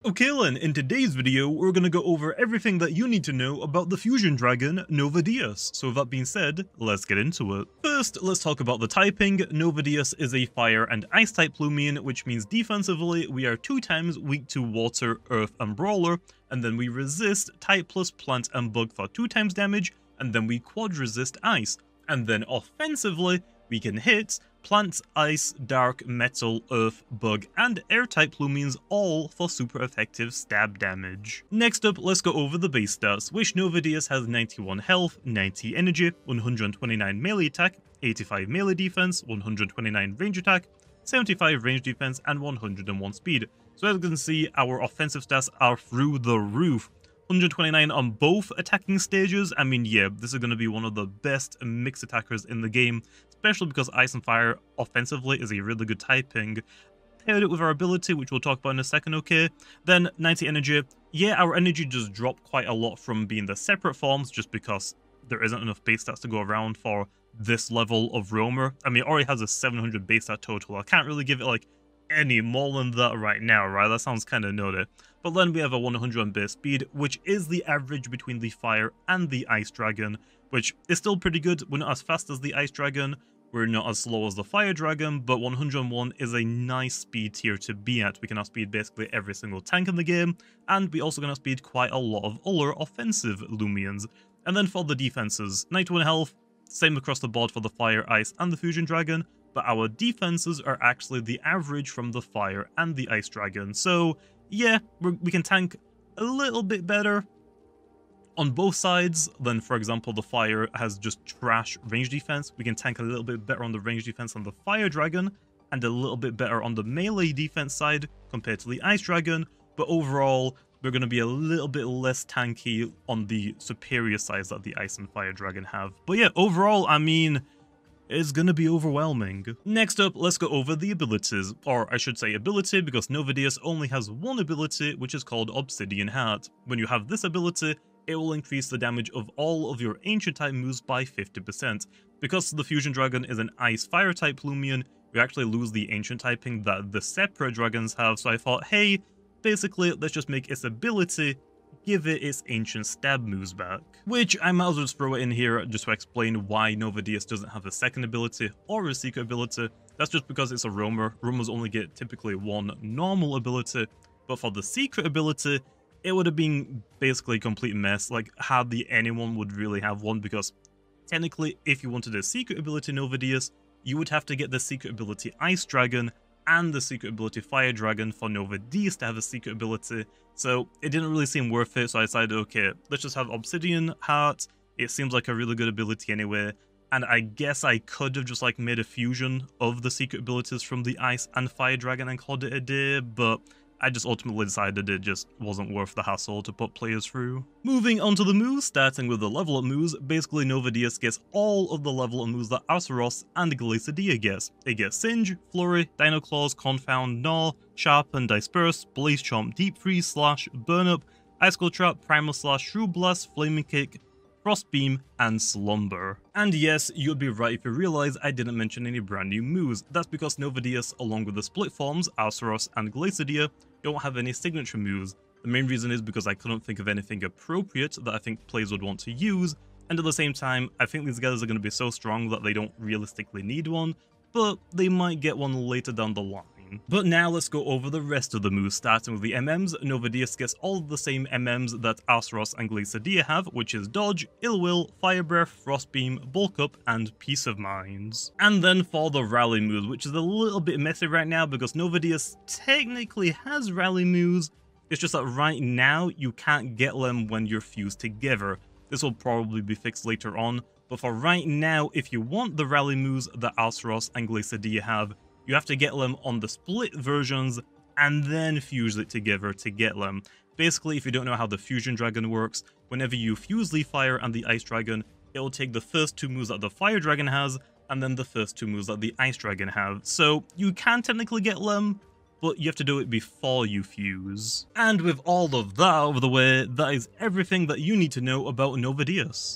Okay then, in today's video, we're gonna go over everything that you need to know about the fusion dragon, Novadius. So with that being said, let's get into it. First, let's talk about the typing. Novadius is a fire and ice type Lumion, which means defensively, we are 2 times weak to water, earth, and brawler, and then we resist type plus plant and bug for 2 times damage, and then we quad resist ice. And then offensively, we can hit plant, ice, dark, metal, earth, bug, and air type Lumions, all for super effective stab damage. Next up, let's go over the base stats, which Novadius has 91 health, 90 energy, 129 melee attack, 85 melee defense, 129 range attack, 75 range defense, and 101 speed. So as you can see, our offensive stats are through the roof. 129 on both attacking stages. I mean, yeah, this is going to be one of the best mixed attackers in the game, especially because Ice and Fire offensively is a really good typing. Paired it with our ability, which we'll talk about in a second, okay? Then 90 energy. Yeah, our energy does drop quite a lot from being the separate forms, just because there isn't enough base stats to go around for this level of roamer. I mean, it already has a 700 base stat total. I can't really give it like any more than that right now, right? That sounds kind of nutty. But then we have a 100 on base speed, which is the average between the fire and the ice dragon, which is still pretty good. We're not as fast as the ice dragon, we're not as slow as the fire dragon, but 101 is a nice speed tier to be at. We can outspeed basically every single tank in the game, and we also can outspeed quite a lot of other offensive Lumions. And then for the defenses, 91 health, same across the board for the fire, ice, and the fusion dragon, but our defenses are actually the average from the fire and the ice dragon. So yeah, we can tank a little bit better on both sides than, for example, the fire has just trash range defense. We can tank a little bit better on the range defense on the fire dragon, and a little bit better on the melee defense side compared to the ice dragon, but overall, we're going to be a little bit less tanky on the superior sides that the ice and fire dragon have. But yeah, overall, I mean, it's gonna be overwhelming. Next up, let's go over the abilities, or I should say ability, because Novadius only has one ability, which is called Obsidian Heart. When you have this ability, it will increase the damage of all of your ancient type moves by 50%. Because the fusion dragon is an ice fire type Lumion, you actually lose the ancient typing that the separate dragons have, so I thought, hey, basically, let's just make its ability give it its ancient stab moves back. Which I might as well just throw it in here just to explain why Novadius doesn't have a second ability or a secret ability. That's just because it's a roamer. Roamers only get typically one normal ability, but for the secret ability, it would have been basically a complete mess. Like, hardly anyone would really have one, because technically, if you wanted a secret ability Novadius, you would have to get the secret ability Ice Dragon and the secret ability Fire Dragon for Novadius to have a secret ability, so it didn't really seem worth it, so I decided, okay, let's just have Obsidian Heart. It seems like a really good ability anyway, and I guess I could have just like made a fusion of the secret abilities from the Ice and Fire Dragon and called it a day, but I just ultimately decided it just wasn't worth the hassle to put players through. Moving on to the moves, starting with the level up moves, basically Novadius gets all of the level up moves that Arsaros and Glacidia gets. It gets Singe, Flurry, Dino Claws, Confound, Gnaw, Sharpen, Disperse, Blaze Chomp, Deep Freeze, Slash, Burn Up, Icicle Trap, Primal Slash, Shrew Blast, Flaming Kick, Frost Beam, and Slumber. And yes, you'd be right if you realize I didn't mention any brand new moves. That's because Novadius, along with the split forms, Arsaros and Glacidia, don't have any signature moves. The main reason is because I couldn't think of anything appropriate that I think players would want to use, and at the same time, I think these guys are going to be so strong that they don't realistically need one, but they might get one later down the line. But now let's go over the rest of the moves, starting with the MMs. Novadius gets all of the same MMs that Arsaros and Glacidia have, which is Dodge, Ill Will, Fire Breath, Frost Beam, Bulk Up, and Peace of Minds. And then for the rally moves, which is a little bit messy right now because Novadius technically has rally moves, it's just that right now you can't get them when you're fused together. This will probably be fixed later on, but for right now, if you want the rally moves that Arsaros and Glacidia have, you have to get them on the split versions and then fuse it together to get them. Basically, if you don't know how the fusion dragon works, whenever you fuse the fire and the ice dragon, it will take the first 2 moves that the fire dragon has and then the first 2 moves that the ice dragon have. So you can technically get them, but you have to do it before you fuse. And with all of that out of the way, that is everything that you need to know about Novadius.